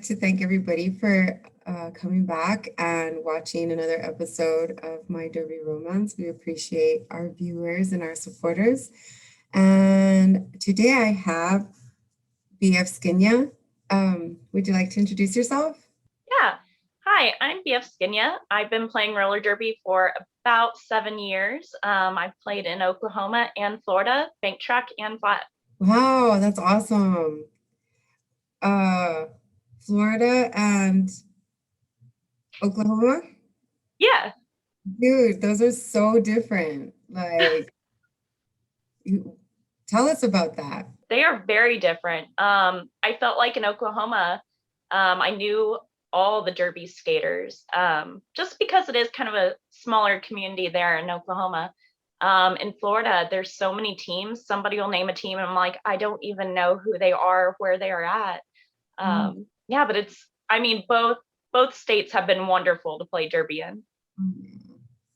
to thank everybody for coming back and watching another episode of My Derby Romance. We appreciate our viewers and our supporters. And today I have BF Skinya. Would you like to introduce yourself? Yeah. Hi, I'm BF Skinya. I've been playing roller derby for about 7 years. I've played in Oklahoma and Florida, bank track and flat. Wow, that's awesome. Uh, Florida and Oklahoma? Yeah, Dude, those are so different. You, tell us about that. they are very different. I felt like in Oklahoma, I knew all the derby skaters, just because it is kind of a smaller community there in Oklahoma. In Florida, there's so many teams. Somebody will name a team, and I'm like, I don't even know who they are, where they are at. Mm, Yeah, but I mean, both states have been wonderful to play derby in. yeah.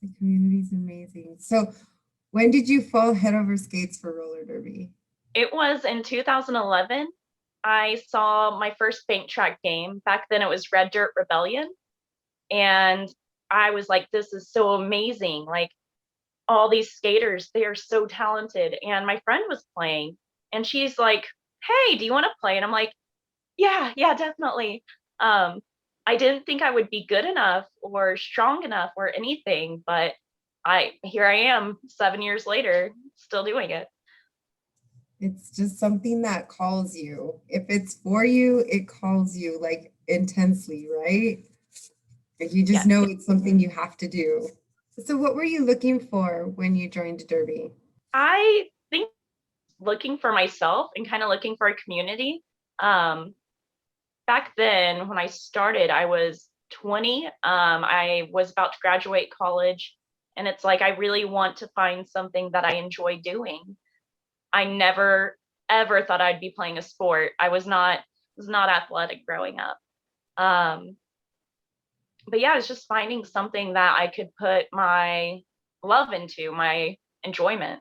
The community is amazing. So, when did you fall head over skates for roller derby? It was in 2011. I saw my first bank track game. Back then it was Red Dirt Rebellion. And I was like, this is so amazing. Like all these skaters, they are so talented. And my friend was playing and she's like, hey, do you want to play? And I'm like, yeah, definitely. Um, I didn't think I would be good enough or strong enough or anything, but here I am 7 years later, still doing it. It's just something that calls you. If it's for you, it calls you like intensely, right? Like you just Yeah. know it's something you have to do. So, what were you looking for when you joined Derby? I think looking for myself and kind of looking for a community. Um, Back then, when I started, I was 20. I was about to graduate college, and it's like I really want to find something that I enjoy doing. I never ever thought I'd be playing a sport. I was not athletic growing up. Um, but yeah, it's just finding something that I could put my love into, my enjoyment.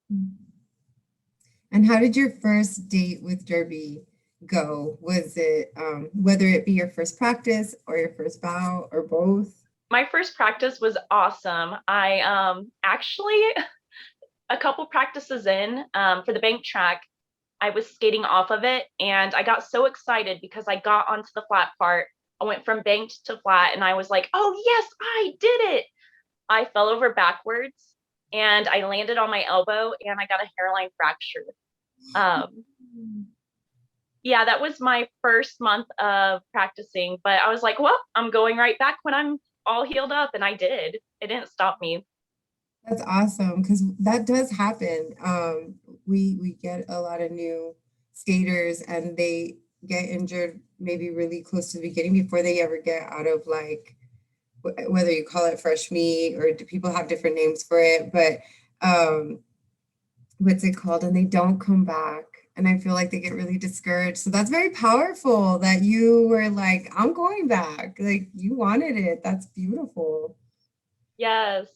And how did your first date with Derby go? Was it whether it be your first practice or your first bout or both? My first practice was awesome. I actually a couple practices in for the bank track, I was skating off of it and I got so excited because I got onto the flat part. I went from banked to flat and I was like, oh, yes, I did it. I fell over backwards and I landed on my elbow and I got a hairline fracture. Um, yeah, that was my first month of practicing, but I was like, well, I'm going right back when I'm all healed up. And I did. It didn't stop me. That's awesome because that does happen. We get a lot of new skaters and they get injured maybe really close to the beginning before they ever get out of like whether you call it fresh meat or do people have different names for it, but what's it called? And they don't come back. And I feel like they get really discouraged. So that's very powerful that you were like, I'm going back. Like you wanted it. That's beautiful. Yes.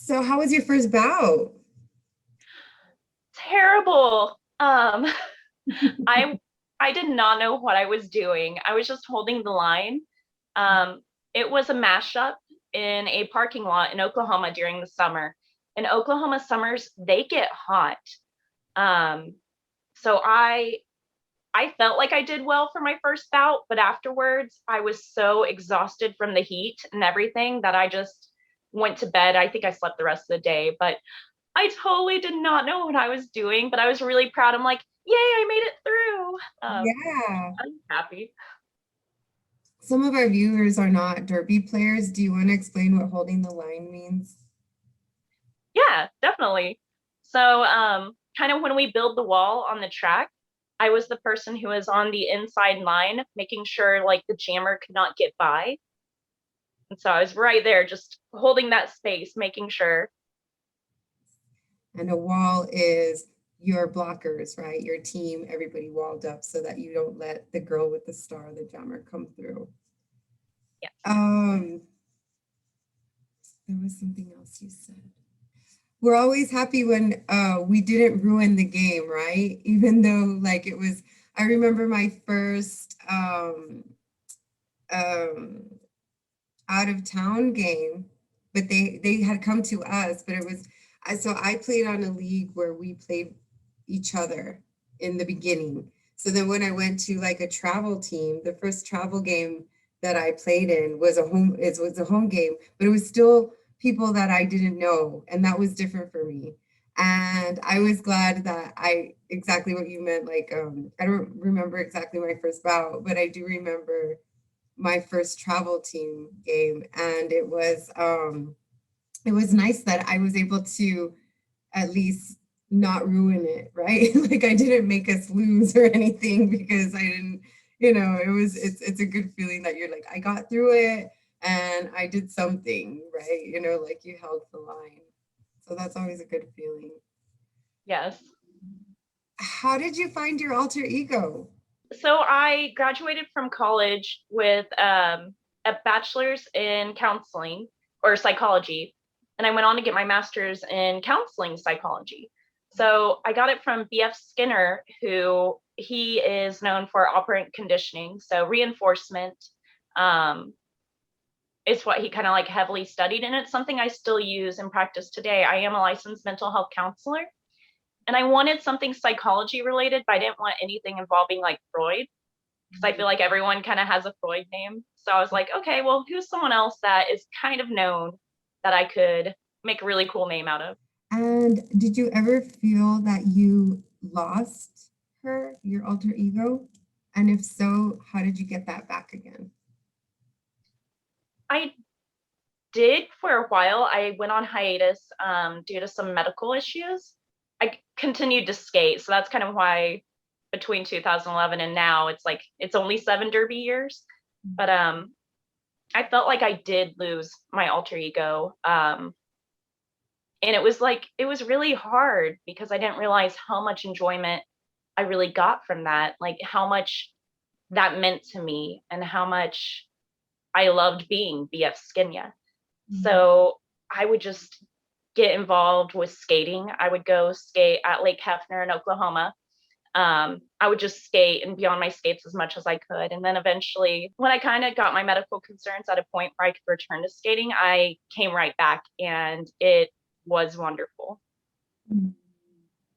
So how was your first bout? Terrible. I I did not know what I was doing. I was just holding the line. Um, it was a mashup in a parking lot in Oklahoma during the summer. In Oklahoma summers, they get hot. Um, so I felt like I did well for my first bout, but afterwards I was so exhausted from the heat and everything that I just went to bed. I think I slept the rest of the day, but I totally did not know what I was doing, but I was really proud. I'm like, yay, I made it through. Yeah. I'm happy. Some of our viewers are not derby players. Do you want to explain what holding the line means? Yeah, definitely. So, kind of when we build the wall on the track, I was the person who was on the inside line, making sure like the jammer could not get by. And so I was right there, just holding that space, making sure. And a wall is your blockers, right? Your team, everybody walled up so that you don't let the girl with the star, the jammer, come through. Yes. Um, there was something else you said. We're always happy when we didn't ruin the game, right? Even though like it was, I remember my first um, out of town game, but they had come to us, but it was so I played on a league where we played each other in the beginning. So then when I went to like a travel team, the first travel game that I played in was a home game, but it was still people that I didn't know, and that was different for me. And I was glad that I exactly what you meant. Like, I don't remember exactly my first bout, but I do remember my first travel team game, and it was nice that I was able to at least not ruin it, right? Like I didn't make us lose or anything because I didn't, it's a good feeling that you're like I got through it and I did something, right? Like you held the line. So that's always a good feeling. Yes. How did you find your alter ego? So I graduated from college with a bachelor's in counseling or psychology, and I went on to get my master's in counseling psychology. So I got it from BF Skinner, who he is known for operant conditioning. So reinforcement um, is what he kind of like heavily studied, and it's something I still use and practice today. I am a licensed mental health counselor, and I wanted something psychology related, but I didn't want anything involving like Freud because I feel like everyone kind of has a Freud name. So I was like, okay, well, who's someone else that is kind of known that I could make a really cool name out of? And did you ever feel that you lost her, your alter ego? And if so, how did you get that back again? I did for a while. I went on hiatus due to some medical issues. I continued to skate. So that's kind of why between 2011 and now, it's like it's only 7 derby years. But I felt like I did lose my alter ego. And it was really hard because I didn't realize how much enjoyment I really got from that, like how much that meant to me and how much I loved being BF Skinya. So I would just get involved with skating. I would go skate at Lake Hefner in Oklahoma. I would just skate and be on my skates as much as I could. And then eventually, when I kind of got my medical concerns at a point where I could return to skating, I came right back and it was wonderful. Mm,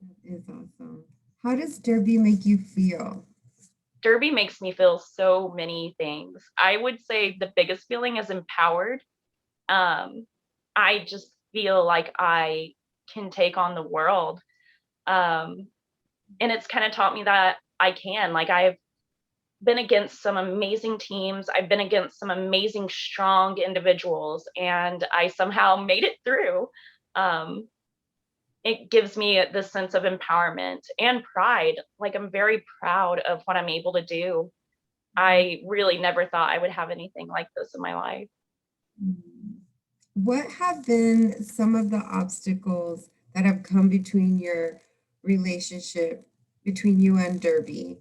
that is awesome. How does Derby make you feel? Derby makes me feel so many things. I would say the biggest feeling is empowered. Um, I just feel like I can take on the world. Um, and it's kind of taught me that I can. Like, I've been against some amazing teams, I've been against some amazing, strong individuals, and I somehow made it through. Um, it gives me this sense of empowerment and pride. Like, I'm very proud of what I'm able to do. I really never thought I would have anything like this in my life. Mm. What have been some of the obstacles that have come between your relationship between you and Derby?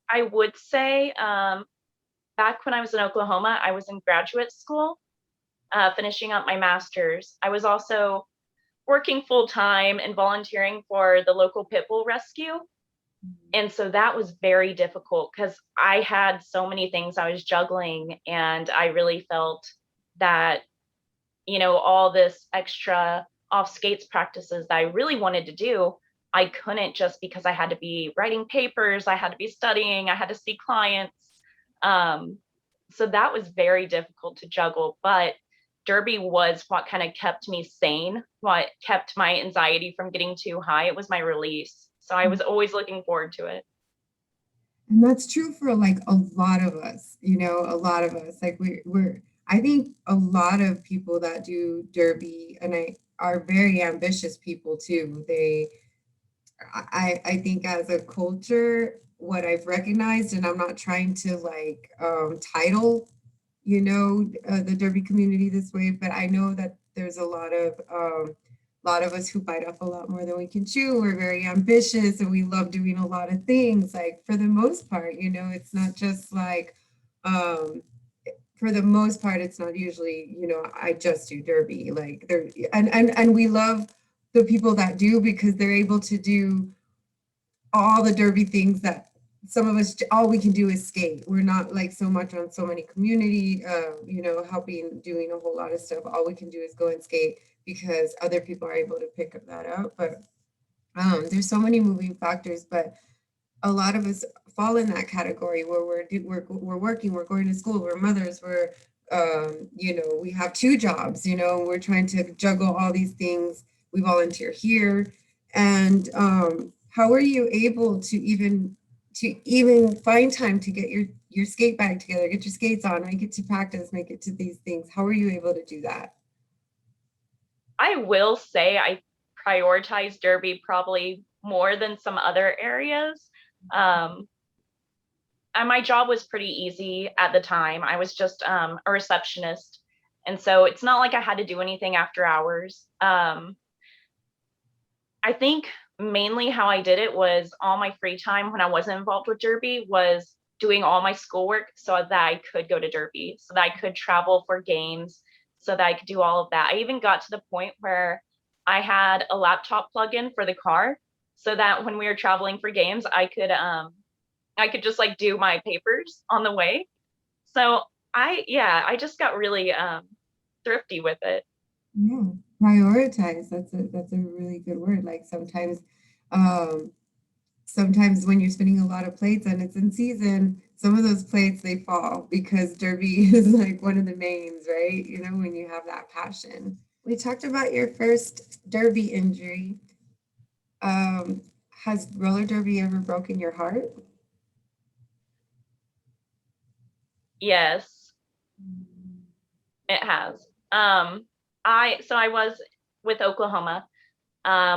I would say back when I was in Oklahoma, I was in graduate school, finishing up my master's. I was also working full time and volunteering for the local pit bull rescue. And so that was very difficult because I had so many things I was juggling. And I really felt that, all this extra off skates practices that I really wanted to do, I couldn't just because I had to be writing papers, I had to be studying, I had to see clients. Um, so that was very difficult to juggle. But Derby was what kind of kept me sane, what kept my anxiety from getting too high. It was my release. So I was always looking forward to it. And that's true for like a lot of us, a lot of us. Like I think a lot of people that do Derby and I are very ambitious people too. I think as a culture, what I've recognized, and I'm not trying to like title, the Derby community this way, but I know that there's a lot of us who bite off a lot more than we can chew. We're very ambitious and we love doing a lot of things. Like for the most part, it's not just like um, for the most part, it's not usually, I just do Derby. Like there and we love the people that do because they're able to do all the Derby things that some of us, all we can do is skate. We're not like so much on so many community, helping, doing a whole lot of stuff. All we can do is go and skate because other people are able to pick up that up. But there's so many moving factors, but a lot of us fall in that category where we're working, we're going to school, we're mothers, we have two jobs, we're trying to juggle all these things. We volunteer here, and how are you able to even find time to get your skate bag together, get your skates on, make it to practice, make it to these things? How are you able to do that? I will say I prioritize Derby probably more than some other areas. Um, and my job was pretty easy at the time. I was just a receptionist. And so it's not like I had to do anything after hours. I think mainly how I did it was all my free time when I wasn't involved with Derby was doing all my schoolwork so that I could go to Derby, so that I could travel for games, so that I could do all of that. I even got to the point where I had a laptop plug-in for the car so that when we were traveling for games, I could just like do my papers on the way. So I just got really thrifty with it. Yeah, prioritize. That's a really good word. Like um, sometimes when you're spinning a lot of plates and it's in season, some of those plates they fall because Derby is like one of the mains, right? When you have that passion. We talked about your first Derby injury. Um, has roller derby ever broken your heart? Yes, it has. I was with Oklahoma.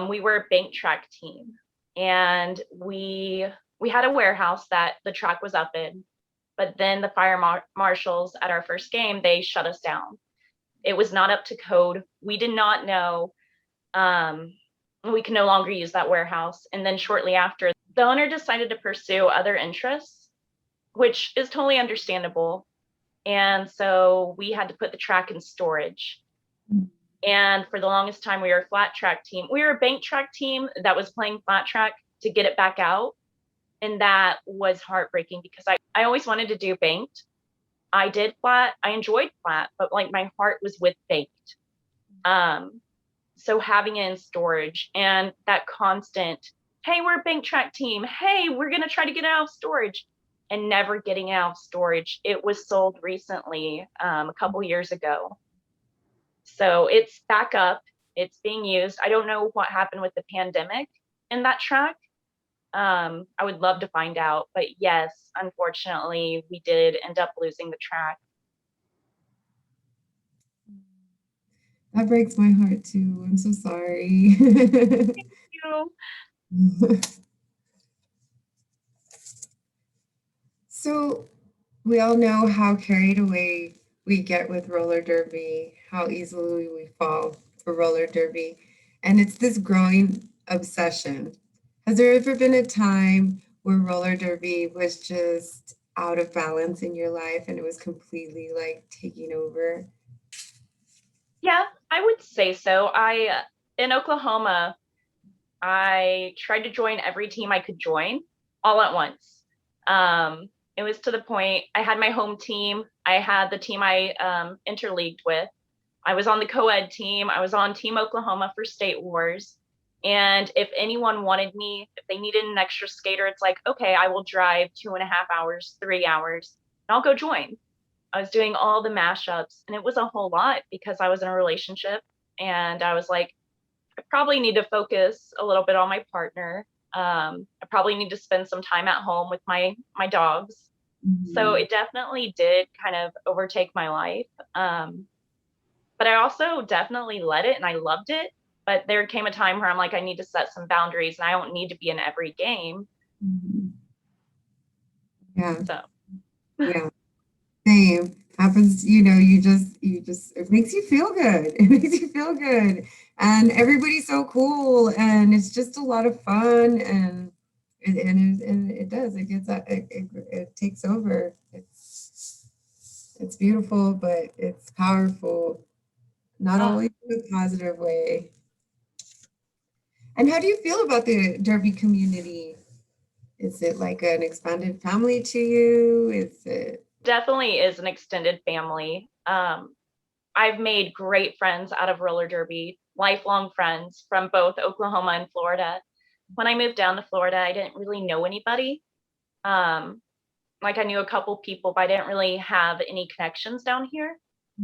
We were a bank track team, and we had a warehouse that the track was up in, but then the fire marshals at our first game, they shut us down. It was not up to code. We did not know um, we could no longer use that warehouse. And then shortly after, the owner decided to pursue other interests, which is totally understandable. And so we had to put the track in storage. And for the longest time, we were a flat track team. We were a bank track team that was playing flat track to get it back out. And that was heartbreaking because I always wanted to do banked. I did flat. I enjoyed flat, but like my heart was with banked. Um, so having it in storage and that constant, hey, we're a bank track team. Hey, we're going to try to get it out of storage, and never getting it out of storage. It was sold recently, a couple years ago. So it's back up. It's being used. I don't know what happened with the pandemic in that track. I would love to find out, but yes, unfortunately, we did end up losing the track. That breaks my heart too. I'm so sorry. You So we all know how carried away we get with roller derby, how easily we fall for roller derby. And it's this growing obsession. Has there ever been a time where roller derby was just out of balance in your life and it was completely like taking over? Yeah, I would say so. I in Oklahoma, I tried to join every team I could join all at once. It was to the point I had my home team, I had the team I interleagued with. I was on the co-ed team. I was on Team Oklahoma for State Wars. And if anyone wanted me, if they needed an extra skater, it's like, okay, I will drive 2.5 hours, 3 hours, and I'll go join. I was doing all the mashups, and it was a whole lot because I was in a relationship, and I was like, I probably need to focus a little bit on my partner. I probably need to spend some time at home with my dogs. So Mhm. it definitely did kind of overtake my life. But I also definitely let it and I loved it. But there came a time where I'm like, I need to set some boundaries and I don't need to be in every game. Mhm. Yeah, So yeah. Same. Happens, you just, it makes you feel good. It makes you feel good. And everybody's so cool and it's just a lot of fun and it does, it gets, it takes over. It's beautiful, but it's powerful, not uh, always in a positive way. And how do you feel about the Derby community? Is it like an expanded family to you? Is it? Definitely is an extended family. I've made great friends out of roller derby, lifelong friends from both Oklahoma and Florida. When I moved down to Florida, I didn't really know anybody. Um, like I knew a couple people, but I didn't really have any connections down here.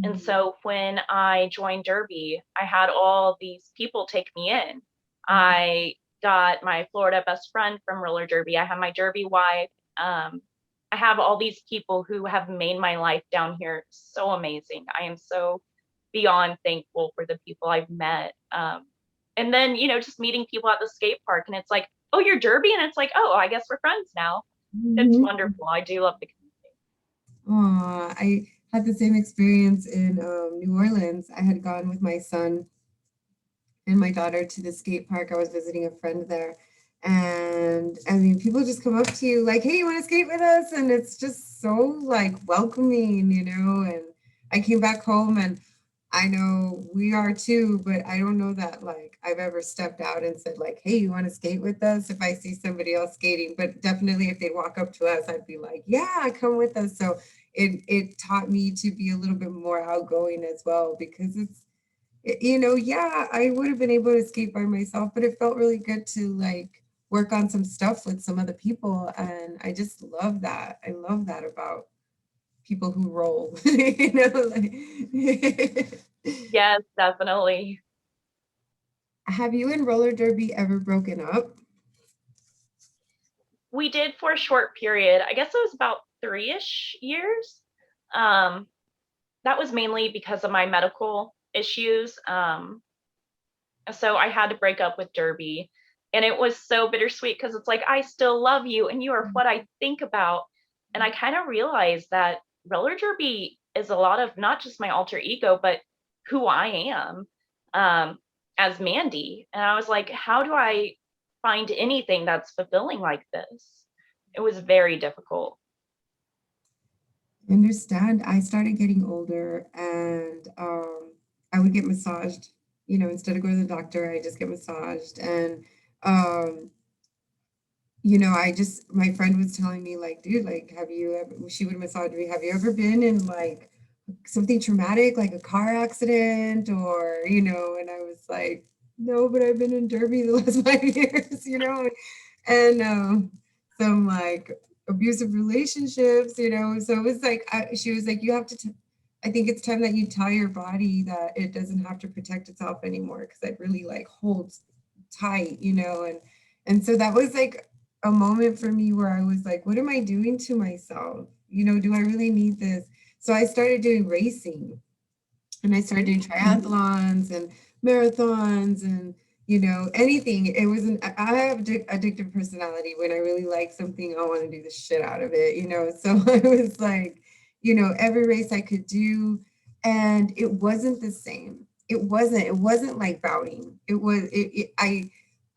And Mhm. so when I joined Derby, I had all these people take me in. I got my Florida best friend from roller derby. I have my derby wife. Um, I have all these people who have made my life down here so amazing. I am so beyond thankful for the people I've met. And then, just meeting people at the skate park, and it's like, oh, you're Derby, and it's like, oh, I guess we're friends now. It's Mhm. wonderful. I do love the community. I had the same experience in New Orleans. I had gone with my son and my daughter to the skate park. I was visiting a friend there. And I mean, people just come up to you like, hey, you want to skate with us? And it's just so like welcoming, And I came back home and I know we are too, but I don't know that like I've ever stepped out and said like, hey, you want to skate with us? If I see somebody else skating, but definitely if they walk up to us, I'd be like, yeah, come with us. So it taught me to be a little bit more outgoing as well because yeah, I would have been able to skate by myself, but it felt really good to like work on some stuff with some other people. And I just love that. I love that about people who roll, like Yes, definitely. have you and roller derby ever broken up? We did for a short period. I guess it was about 3-ish years. Um, that was mainly because of my medical issues. So I had to break up with Derby. And it was so bittersweet because it's like, I still love you and you are what I think about. And I kind of realized that roller derby is a lot of not just my alter ego, but who I am um, as Mandy. And I was like, how do I find anything that's fulfilling like this? It was very difficult. I understand. I started getting older and I would get massaged, instead of going to the doctor, I just get massaged. And um, my friend was telling me like, dude, like, have you ever, she would massage me, have you ever been in like something traumatic, like a car accident or, and I was like, no, but I've been in Derby the last 5 years, and some like abusive relationships, so it was like, she was like, I think it's time that you tell your body that it doesn't have to protect itself anymore because it really like holds tight, and so that was like a moment for me where I was like, what am I doing to myself? Do I really need this? So I started doing racing and I started doing triathlons and marathons and anything. It was I have addictive personality. When I really like something, I want to do the shit out of it, so I was like, every race I could do, and it wasn't the same. It wasn't like bouting.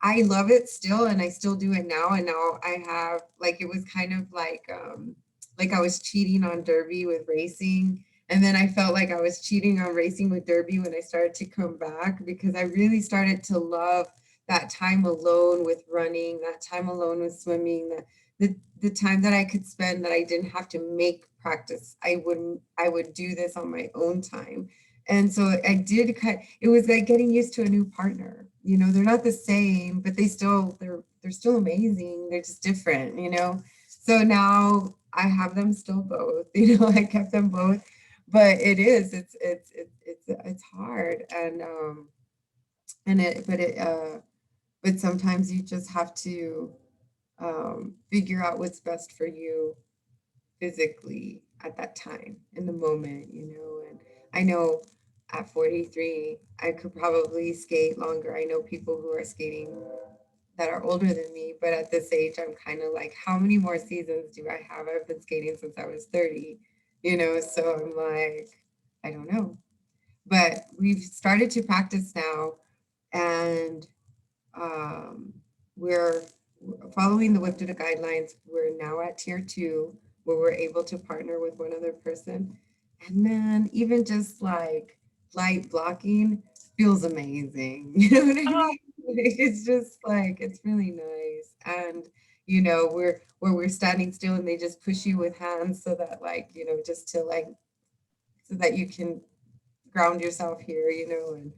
I love it still and I still do it now, and now I have like, it was kind of like I was cheating on derby with racing, and then I felt like I was cheating on racing with Derby when I started to come back because I really started to love that time alone with running, that time alone with swimming, the time that I could spend that I didn't have to make practice. I would do this on my own time. And so I did it was like getting used to a new partner. They're not the same, but they're still amazing. They're just different, So now I have them still both, I kept them both, but it's hard, but sometimes you just have to figure out what's best for you physically at that time in the moment, and I know at 43 I could probably skate longer. I know people who are skating that are older than me, but at this age I'm kind of like, how many more seasons do I have? I've been skating since I was 30, so I'm like, I don't know. But we've started to practice now, and um, we're following the WIPDA guidelines. We're now at tier 2, where we're able to partner with one other person. And man, even just like light blocking feels amazing. You know what I Oh, mean? It's just like, it's really nice. And, where we're standing still and they just push you with hands so that like, just to like, so that you can ground yourself here, and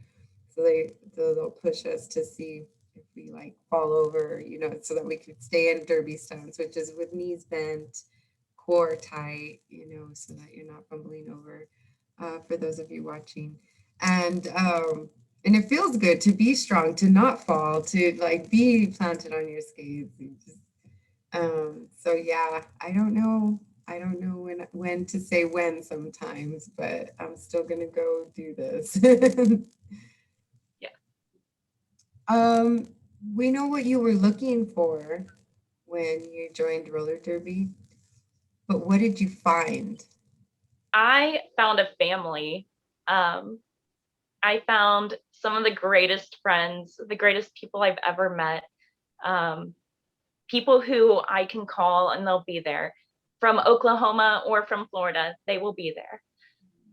they'll push us to see if we like fall over, so that we could stay in derby stance, which is with knees bent, core tight, so that you're not fumbling over. For those of you watching, and it feels good to be strong, to not fall, to like be planted on your skates. So yeah, I don't know when to say when sometimes, but I'm still gonna go do this. Yeah. Um, we know what you were looking for when you joined roller derby, but what did you find? I found a family. Um, I found some of the greatest friends, the greatest people I've ever met. Um, People who I can call and they'll be there. From Oklahoma or from Florida, they will be there.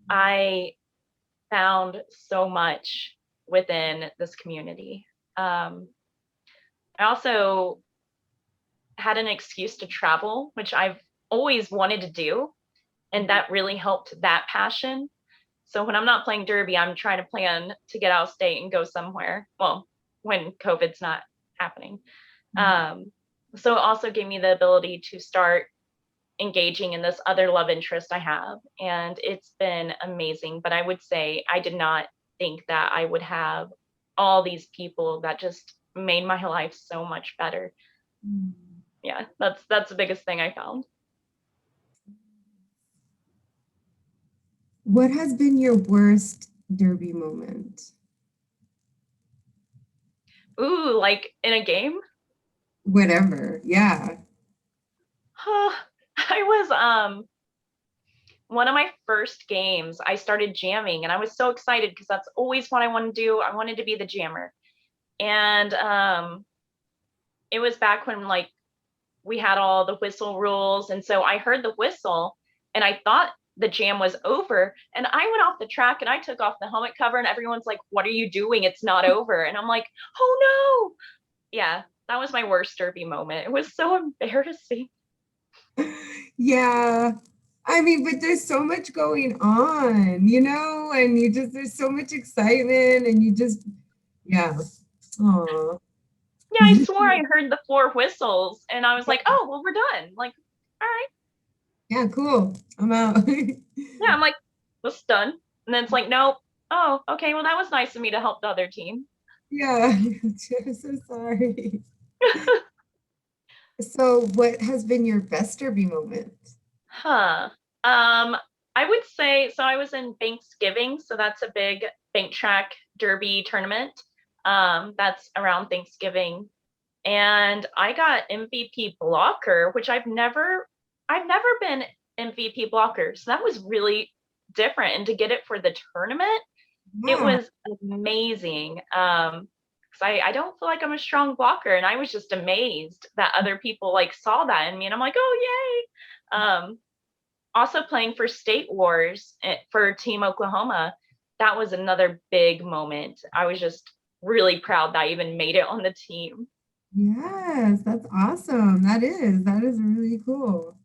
I found so much within this community. I also had an excuse to travel, which I've always wanted to do. And that really helped that passion. So when I'm not playing derby, I'm trying to plan to get out of state and go somewhere. Well, when COVID's not happening. Um, so it also gave me the ability to start engaging in this other love interest I have. And it's been amazing. But I would say I did not think that I would have all these people that just made my life so much better. Yeah, that's the biggest thing I found. What has been your worst derby moment? Ooh, like in a game? Whatever. Yeah. I was one of my first games, I started jamming and I was so excited because that's always what I wanted to do. I wanted to be the jammer. And it was back when like we had all the whistle rules. And so I heard the whistle and I thought the jam was over. And I went off the track and I took off the helmet cover and everyone's like, "What are you doing? It's not over." And I'm like, "Oh no." Yeah, that was my worst derby moment. It was so embarrassing. Yeah. I mean, but there's so much going on, and there's so much excitement and yeah. Aw. Yeah, I swore I heard the four whistles and I was like, "Oh, well, we're done." Like, all right. Yeah, cool. I'm out. Yeah, I'm like, "This done." And then it's like, "Nope." Oh, okay. Well, that was nice of me to help the other team. Yeah. I'm so sorry. So what has been your best derby moment? Huh. Um, I would say so. I was in Thanksgiving, so that's a big bank track derby tournament. That's around Thanksgiving, and I got MVP blocker, which I've never been MVP blocker, so that was really different. And to get it for the tournament, it Yeah. was amazing. Because I don't feel like I'm a strong blocker, and I was just amazed that other people like saw that in me, and I'm like, oh yay. Also playing for State Wars for Team Oklahoma, that was another big moment. I was just really proud that I even made it on the team. Yes, that's awesome. That is really cool.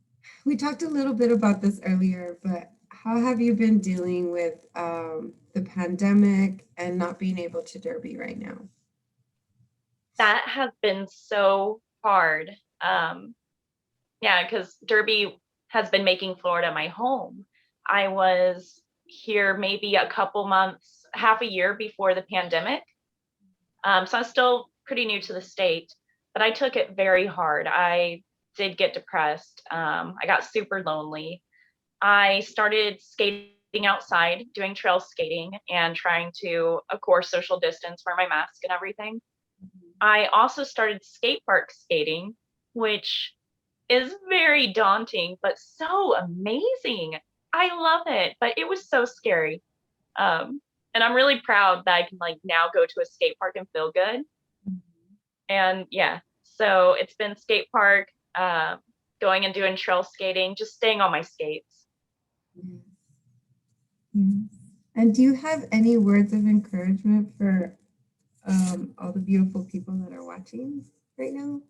We talked a little bit about this earlier, but how have you been dealing with the pandemic and not being able to derby right now? That has been so hard. Um, yeah, because Derby has been making Florida my home. I was here maybe a couple months, half a year before the pandemic. So I'm still pretty new to the state, but I took it very hard. I did get depressed. I got super lonely. I started skating outside, doing trail skating, and trying to, of course, social distance, wear my mask and everything. I also started skate park skating, which is very daunting, but so amazing. I love it, but it was so scary. Um, and I'm really proud that I can like now go to a skate park and feel good. And yeah, so it's been skate park, going and doing trail skating, just staying on my skates. Yes, yes. And do you have any words of encouragement for all the beautiful people that are watching right now?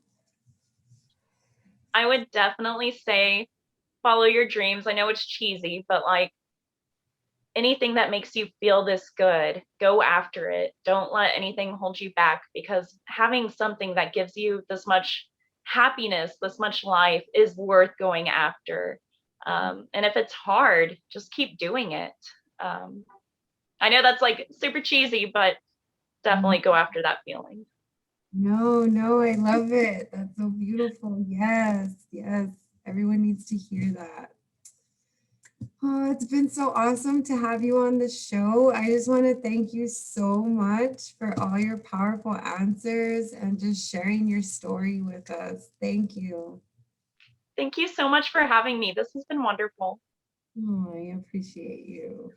I would definitely say follow your dreams. I know it's cheesy, but like anything that makes you feel this good, go after it. Don't let anything hold you back, because having something that gives you this much happiness, this much life is worth going after. And if it's hard, just keep doing it. Um, I know that's like super cheesy, but definitely go after that feeling. No, no, I love it. That's so beautiful. Yes, yes. Everyone needs to hear that. Oh, it's been so awesome to have you on the show. I just want to thank you so much for all your powerful answers and just sharing your story with us. Thank you. Thank you so much for having me. This has been wonderful. Oh, I appreciate you.